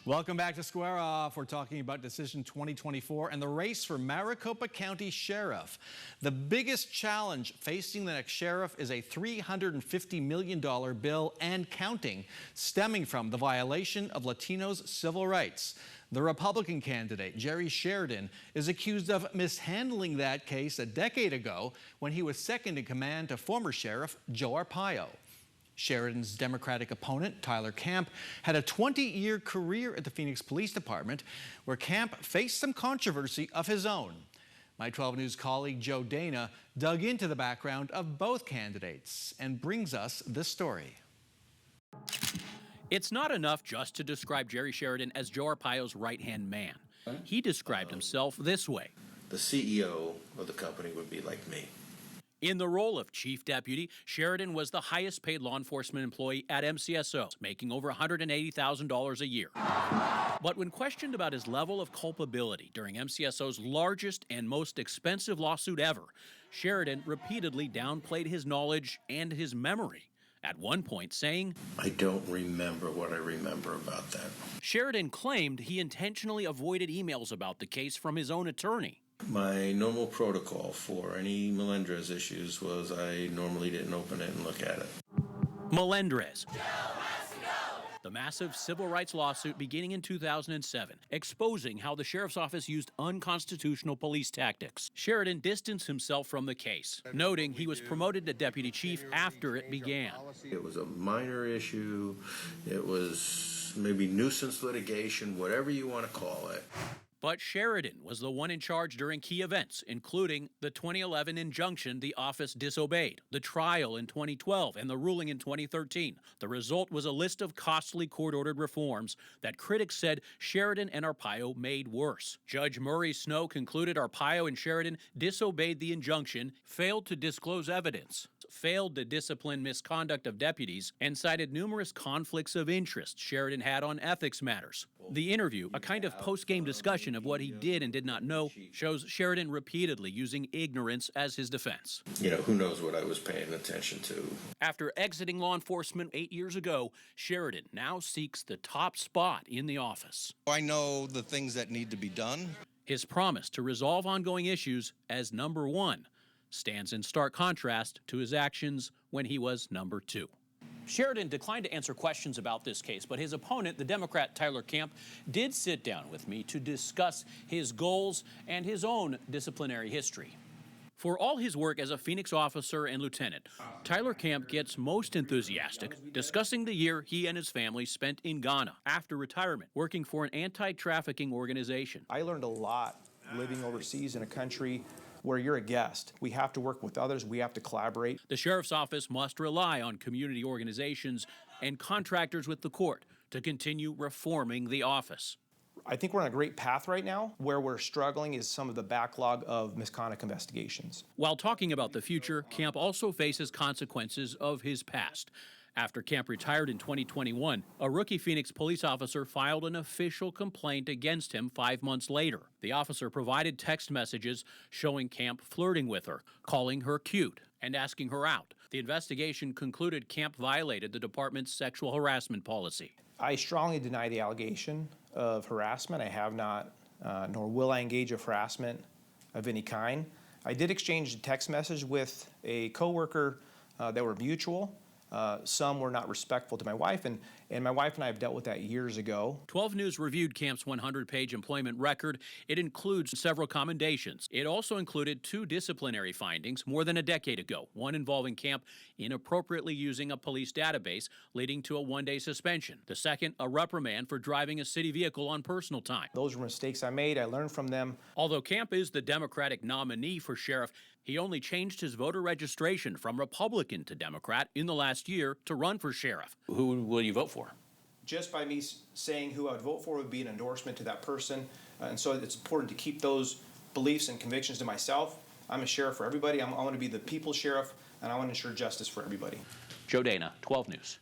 Welcome back to Square Off. We're talking about Decision 2024 and the race for Maricopa County Sheriff. The biggest challenge facing the next sheriff is a $350 million bill and counting, stemming from the violation of Latinos' civil rights. The Republican candidate, Jerry Sheridan, is accused of mishandling that case a decade ago when he was second in command to former Sheriff Joe Arpaio. Sheridan's Democratic opponent, Tyler Camp, had a 20-year career at the Phoenix Police Department, where Camp faced some controversy of his own. My 12 News colleague Joe Dana dug into the background of both candidates and brings us this story. It's not enough just to describe Jerry Sheridan as Joe Arpaio's right-hand man. He described himself this way. The CEO of the company would be like me. In the role of chief deputy, Sheridan was the highest paid law enforcement employee at MCSO, making over $180,000 a year. But when questioned about his level of culpability during MCSO's largest and most expensive lawsuit ever, Sheridan repeatedly downplayed his knowledge and his memory, at one point saying, "I don't remember what I remember about that." Sheridan claimed he intentionally avoided emails about the case from his own attorney. My normal protocol for any Melendrez issues was I normally didn't open it and look at it. Melendrez, the massive civil rights lawsuit beginning in 2007, exposing how the sheriff's office used unconstitutional police tactics. Sheridan distanced himself from the case, noting he was promoted to deputy chief after it began. It was a minor issue. It was maybe nuisance litigation, whatever you want to call it. But Sheridan was the one in charge during key events, including the 2011 injunction the office disobeyed, the trial in 2012, and the ruling in 2013. The result was a list of costly court-ordered reforms that critics said Sheridan and Arpaio made worse. Judge Murray Snow concluded Arpaio and Sheridan disobeyed the injunction, failed to disclose evidence, failed to discipline misconduct of deputies, and cited numerous conflicts of interest Sheridan had on ethics matters. The interview, a kind of post-game discussion of what he did and did not know, shows Sheridan repeatedly using ignorance as his defense. You know, who knows what I was paying attention to. After exiting law enforcement 8 years ago, Sheridan now seeks the top spot in the office. I know the things that need to be done. His promise to resolve ongoing issues as number one stands in stark contrast to his actions when he was number two. Sheridan declined to answer questions about this case, but his opponent, the Democrat Tyler Camp, did sit down with me to discuss his goals and his own disciplinary history. For all his work as a Phoenix officer and lieutenant, Tyler Camp gets most enthusiastic discussing the year he and his family spent in Ghana after retirement, working for an anti-trafficking organization. I learned a lot living overseas in a country where you're a guest. We have to work with others. We have to collaborate. The sheriff's office must rely on community organizations and contractors with the court to continue reforming the office. I think we're on a great path right now. Where we're struggling is some of the backlog of misconduct investigations. While talking about the future, Camp also faces consequences of his past. After Camp retired in 2021, a rookie Phoenix police officer filed an official complaint against him 5 months later. The officer provided text messages showing Camp flirting with her, calling her cute, and asking her out. The investigation concluded Camp violated the department's sexual harassment policy. I strongly deny the allegation of harassment. I have not, nor will I engage in harassment of any kind. I did exchange a text message with a coworker that were mutual. Some were not respectful to my wife, and my wife and I have dealt with that years ago. 12 News reviewed Camp's 100-page employment record. It includes several commendations. It also included 2 disciplinary findings more than a decade ago, one involving Camp inappropriately using a police database, leading to a 1-day suspension. The second, a reprimand for driving a city vehicle on personal time. Those were mistakes I made. I learned from them. Although Camp is the Democratic nominee for sheriff, he only changed his voter registration from Republican to Democrat in the last year to run for sheriff. Who will you vote for? Just by me saying who I would vote for would be an endorsement to that person. And so it's important to keep those beliefs and convictions to myself. I'm a sheriff for everybody. I want to be the people's sheriff, and I want to ensure justice for everybody. Joe Dana, 12 News.